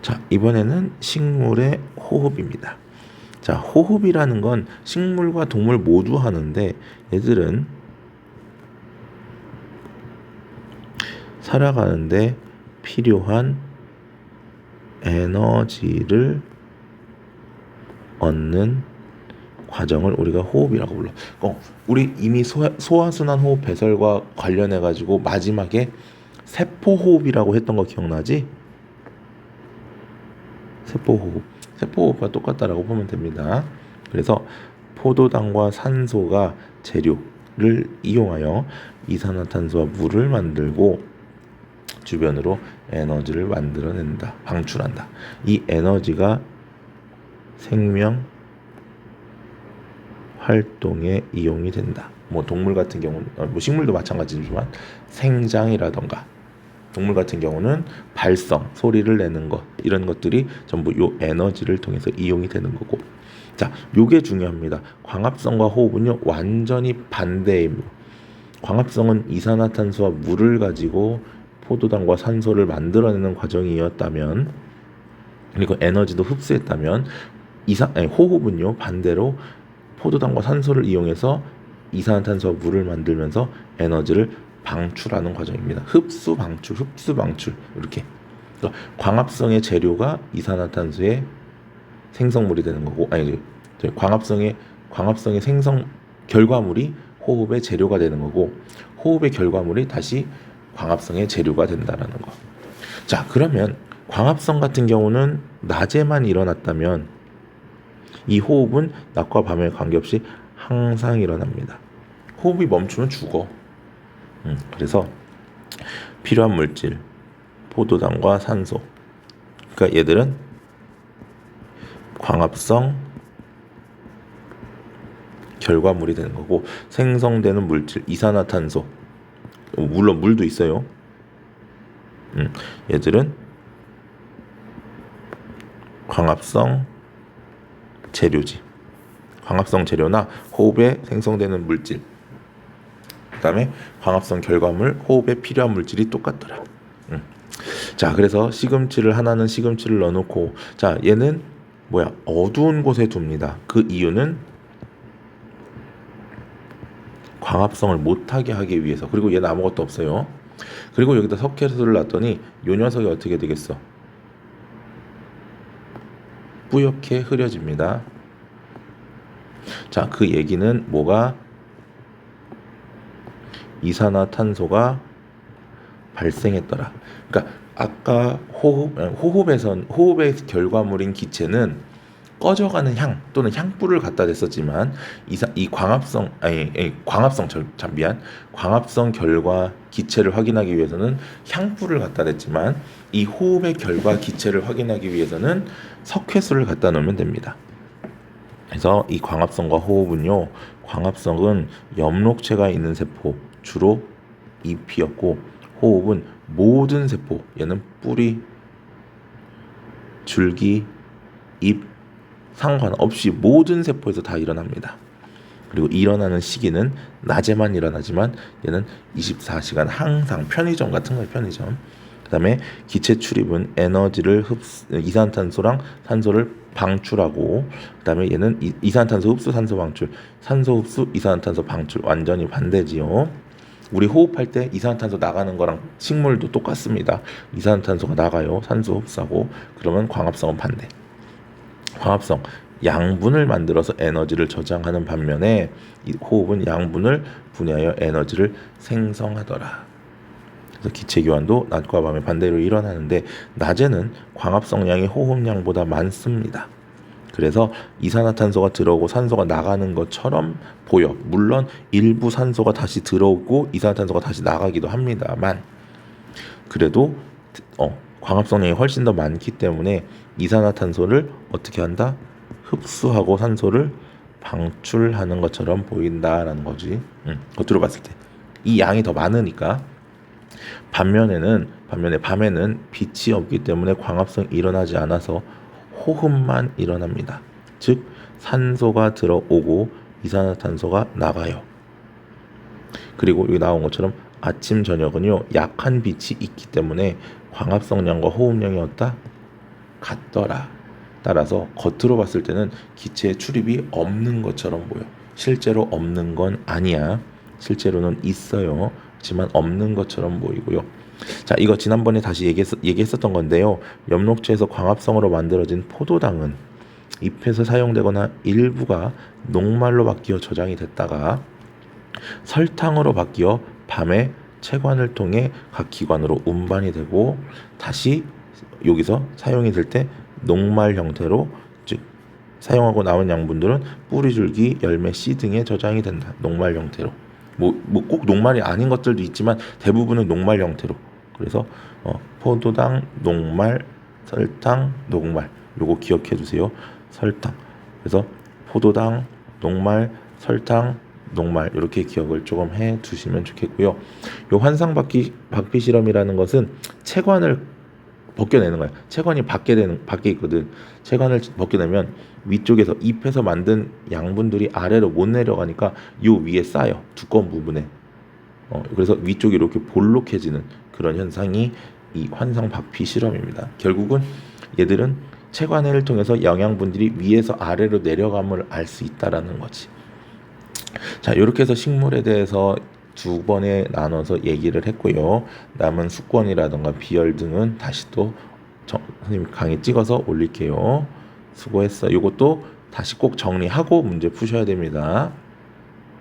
자, 이번에는 식물의 호흡입니다. 자, 호흡이라는 건 식물과 동물 모두 하는데 얘들은 살아가는데 필요한 에너지를 얻는 과정을 우리가 호흡이라고 불러. 우리 이미 소화순환 호흡 배설과 관련해 가지고 마지막에 세포 호흡이라고 했던 거 기억나지? 세포 호흡. 세포 호흡과 똑같다라고 보면 됩니다. 그래서 포도당과 산소가 재료를 이용하여 이산화탄소와 물을 만들고 주변으로 에너지를 만들어낸다, 방출한다. 이 에너지가 생명 활동에 이용이 된다. 뭐 동물 같은 경우는 뭐 식물도 마찬가지지만 생장이라던가 동물 같은 경우는 발성, 소리를 내는 것 이런 것들이 전부 요 에너지를 통해서 이용이 되는 거고. 자, 요게 중요합니다. 광합성과 호흡은요 완전히 반대입니다. 광합성은 이산화탄소와 물을 가지고 포도당과 산소를 만들어내는 과정이었다면, 그리고 에너지도 흡수했다면, 호흡은요 반대로 포도당과 산소를 이용해서 이산화탄소와 물을 만들면서 에너지를 방출하는 과정입니다. 흡수 방출 이렇게. 그러니까 광합성의 재료가 이산화탄소의 생성물이 되는 거고, 광합성의 생성 결과물이 호흡의 재료가 되는 거고, 호흡의 결과물이 다시 광합성의 재료가 된다라는 거. 자, 그러면 광합성 같은 경우는 낮에만 일어났다면 이 호흡은 낮과 밤에 관계없이 항상 일어납니다. 호흡이 멈추면 죽어. 그래서 필요한 물질, 포도당과 산소. 그러니까 얘들은 광합성 결과물이 되는 거고, 생성되는 물질, 이산화탄소. 물론 물도 있어요. 얘들은 광합성 재료지. 광합성 재료나 호흡에 생성되는 물질, 그 다음에 광합성 결과물, 호흡에 필요한 물질이 똑같더라. 자, 그래서 하나는 시금치를 넣어놓고, 자, 얘는 어두운 곳에 둡니다. 그 이유는 광합성을 못하게 하기 위해서. 그리고 얘는 아무것도 없어요. 그리고 여기다 석회수를 놨더니 요 녀석이 어떻게 되겠어? 뿌옇게 흐려집니다. 자, 그 얘기는 뭐가? 이산화탄소가 발생했더라. 그러니까 아까 호흡의 결과물인 기체는 꺼져가는 향 또는 향불을 갖다 댔었지만 광합성 결과 기체를 확인하기 위해서는 향불을 갖다 댔지만, 이 호흡의 결과 기체를 확인하기 위해서는 석회수를 갖다 놓으면 됩니다. 그래서 이 광합성과 호흡은요, 광합성은 엽록체가 있는 세포, 주로 잎이었고, 호흡은 모든 세포, 얘는 뿌리, 줄기, 잎 상관없이 모든 세포에서 다 일어납니다. 그리고 일어나는 시기는 낮에만 일어나지만 얘는 24시간 항상, 편의점 같은 거예요, 편의점. 그 다음에 기체 출입은 에너지를 이산탄소랑 산소를 방출하고, 그 다음에 얘는 이산탄소 흡수, 산소 방출, 산소 흡수, 이산탄소 방출, 완전히 반대지요. 우리 호흡할 때 이산탄소 나가는 거랑 식물도 똑같습니다. 이산탄소가 나가요, 산소 흡수하고. 그러면 광합성은 반대. 광합성, 양분을 만들어서 에너지를 저장하는 반면에 이 호흡은 양분을 분해하여 에너지를 생성하더라. 그래서 기체 교환도 낮과 밤에 반대로 일어나는데, 낮에는 광합성량이 호흡량보다 많습니다. 그래서 이산화탄소가 들어오고 산소가 나가는 것처럼 보여. 물론 일부 산소가 다시 들어오고 이산화탄소가 다시 나가기도 합니다만, 그래도 광합성량이 훨씬 더 많기 때문에 이산화탄소를 어떻게 한다? 흡수하고 산소를 방출하는 것처럼 보인다라는 거지. 겉으로 봤을 때 이 양이 더 많으니까. 반면에 밤에는 빛이 없기 때문에 광합성이 일어나지 않아서 호흡만 일어납니다. 즉 산소가 들어오고 이산화탄소가 나가요. 그리고 여기 나온 것처럼 아침 저녁은요 약한 빛이 있기 때문에 광합성량과 호흡량이 같더라. 따라서 겉으로 봤을 때는 기체의 출입이 없는 것처럼 보여. 실제로 없는 건 아니야. 실제로는 있어요. 하지만 없는 것처럼 보이고요. 자, 이거 지난번에 다시 얘기했었던 건데요. 엽록체에서 광합성으로 만들어진 포도당은 잎에서 사용되거나 일부가 녹말로 바뀌어 저장이 됐다가 설탕으로 바뀌어 밤에 체관을 통해 각 기관으로 운반이 되고 다시 여기서 사용이 될 때 녹말 형태로, 즉 사용하고 남은 양분들은 뿌리, 줄기, 열매, 씨 등에 저장이 된다. 녹말 형태로. 뭐 꼭 녹말이 아닌 것들도 있지만 대부분은 녹말 형태로. 그래서 포도당, 녹말, 설탕, 녹말. 요거 기억해 두세요. 설탕. 그래서 포도당, 녹말, 설탕, 녹말 이렇게 기억을 조금 해 두시면 좋겠고요. 요 환상 바퀴 실험이라는 것은 체관을 벗겨내는 거야. 체관이 밖에 있거든. 체관을 벗겨내면 위쪽에서 잎에서 만든 양분들이 아래로 못 내려가니까 요 위에 쌓여, 두꺼운 부분에. 그래서 위쪽이 이렇게 볼록해지는 그런 현상이 이 환상 바퀴 실험입니다. 결국은 얘들은 체관을 통해서 영양분들이 위에서 아래로 내려감을 알 수 있다라는 거지. 자, 이렇게 해서 식물에 대해서 두 번에 나눠서 얘기를 했고요. 남은 수권이라던가 비열 등은 다시 또 선생님 강의 찍어서 올릴게요. 수고했어. 이것도 다시 꼭 정리하고 문제 푸셔야 됩니다.